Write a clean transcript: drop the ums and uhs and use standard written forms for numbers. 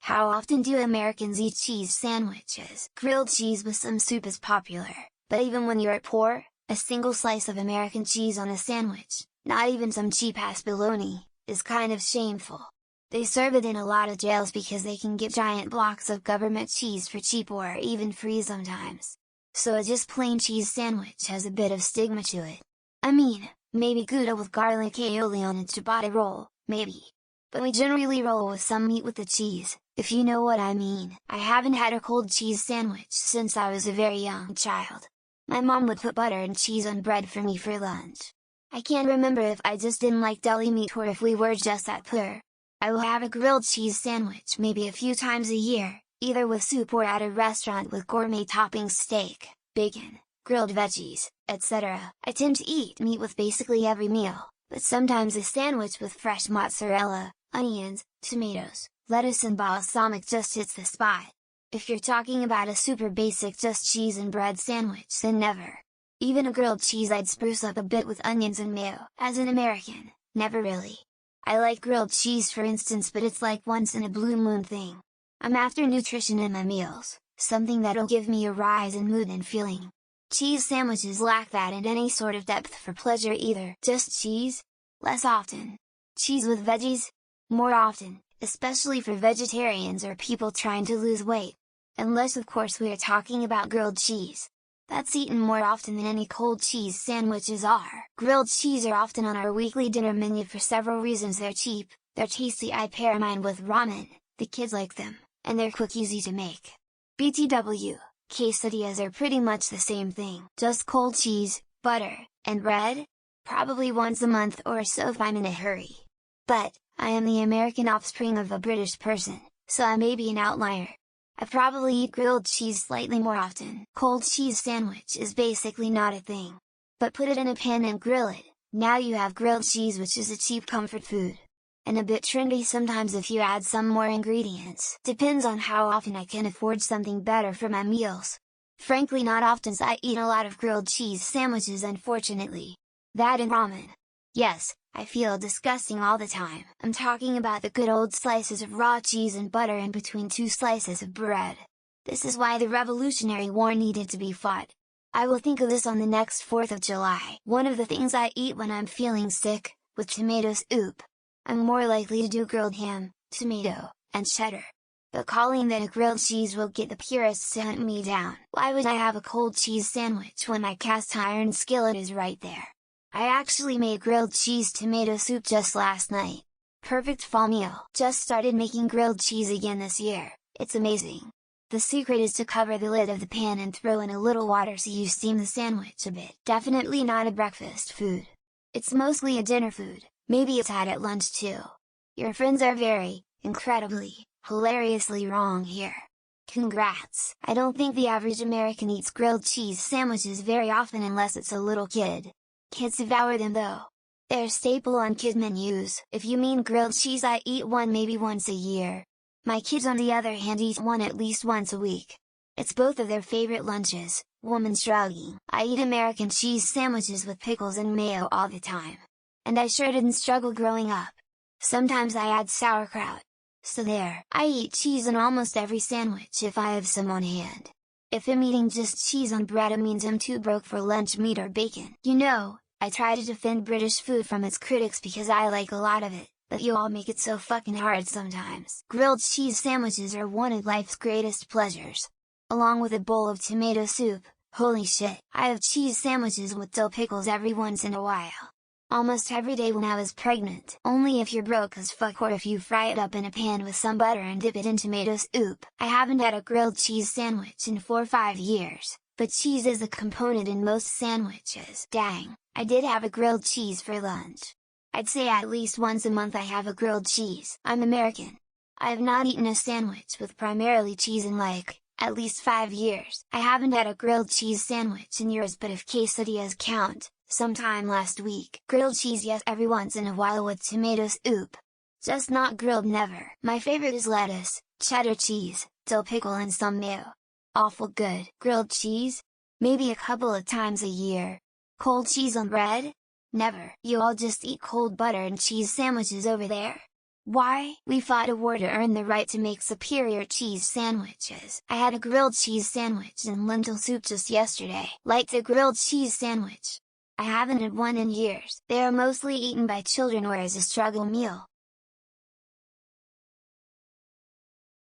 How often do Americans eat cheese sandwiches? Grilled cheese with some soup is popular, but even when you're poor, a single slice of American cheese on a sandwich, not even some cheap-ass bologna, is kind of shameful. They serve it in a lot of jails because they can get giant blocks of government cheese for cheap or even free sometimes. So a just plain cheese sandwich has a bit of stigma to it. I mean, maybe Gouda with garlic aioli on a ciabatta roll, maybe. But we generally roll with some meat with the cheese, if you know what I mean. I haven't had a cold cheese sandwich since I was a very young child. My mom would put butter and cheese on bread for me for lunch. I can't remember if I just didn't like deli meat or if we were just that poor. I will have a grilled cheese sandwich maybe a few times a year, either with soup or at a restaurant with gourmet toppings, steak, bacon, grilled veggies, etc. I tend to eat meat with basically every meal, but sometimes a sandwich with fresh mozzarella, onions, tomatoes, lettuce and balsamic just hits the spot. If you're talking about a super basic just cheese and bread sandwich, then never. Even a grilled cheese I'd spruce up a bit with onions and mayo. As an American, never really. I like grilled cheese for instance, but it's like once in a blue moon thing. I'm after nutrition in my meals, something that'll give me a rise in mood and feeling. Cheese sandwiches lack that and any sort of depth for pleasure either. Just cheese? Less often. Cheese with veggies? More often, especially for vegetarians or people trying to lose weight. Unless of course we are talking about grilled cheese. That's eaten more often than any cold cheese sandwiches are. Grilled cheese are often on our weekly dinner menu for several reasons. They're cheap, they're tasty. I pair mine with ramen, the kids like them, and they're quick, easy to make. BTW, quesadillas are pretty much the same thing. Just cold cheese, butter, and bread? Probably once a month or so if I'm in a hurry. But, I am the American offspring of a British person, so I may be an outlier. I probably eat grilled cheese slightly more often. Cold cheese sandwich is basically not a thing. But put it in a pan and grill it, now you have grilled cheese, which is a cheap comfort food. And a bit trendy sometimes if you add some more ingredients. Depends on how often I can afford something better for my meals. Frankly, not often, so I eat a lot of grilled cheese sandwiches unfortunately. That and ramen. Yes, I feel disgusting all the time. I'm talking about the good old slices of raw cheese and butter in between two slices of bread. This is why the Revolutionary War needed to be fought. I will think of this on the next 4th of July. One of the things I eat when I'm feeling sick, with tomato soup. I'm more likely to do grilled ham, tomato, and cheddar. But calling that a grilled cheese will get the purists to hunt me down. Why would I have a cold cheese sandwich when my cast iron skillet is right there? I actually made grilled cheese tomato soup just last night. Perfect fall meal. Just started making grilled cheese again this year, it's amazing. The secret is to cover the lid of the pan and throw in a little water so you steam the sandwich a bit. Definitely not a breakfast food. It's mostly a dinner food, maybe it's had at lunch too. Your friends are very, incredibly, hilariously wrong here. Congrats! I don't think the average American eats grilled cheese sandwiches very often unless it's a little kid. Kids devour them though. They're a staple on kid menus. If you mean grilled cheese, I eat one maybe once a year. My kids on the other hand eat one at least once a week. It's both of their favorite lunches. Woman shrugging. I eat American cheese sandwiches with pickles and mayo all the time. And I sure didn't struggle growing up. Sometimes I add sauerkraut. So there. I eat cheese on almost every sandwich if I have some on hand. If I'm eating just cheese on bread, it means I'm too broke for lunch meat or bacon. You know, I try to defend British food from its critics because I like a lot of it, but you all make it so fucking hard sometimes. Grilled cheese sandwiches are one of life's greatest pleasures. Along with a bowl of tomato soup, holy shit, I have cheese sandwiches with dill pickles every once in a while. Almost every day when I was pregnant. Only if you're broke as fuck or if you fry it up in a pan with some butter and dip it in tomato soup. I haven't had a grilled cheese sandwich in 4 or 5 years, but cheese is a component in most sandwiches. Dang, I did have a grilled cheese for lunch. I'd say at least once a month I have a grilled cheese. I'm American. I have not eaten a sandwich with primarily cheese in like, at least 5 years. I haven't had a grilled cheese sandwich in years, but if quesadillas count, sometime last week. Grilled cheese, yes, every once in a while with tomato soup. Just not grilled, never. My favorite is lettuce, cheddar cheese, dill pickle and some mayo. Awful good. Grilled cheese? Maybe a couple of times a year. Cold cheese on bread? Never. You all just eat cold butter and cheese sandwiches over there? Why? We fought a war to earn the right to make superior cheese sandwiches. I had a grilled cheese sandwich and lentil soup just yesterday. Like the grilled cheese sandwich. I haven't had one in years. They are mostly eaten by children or as a struggle meal.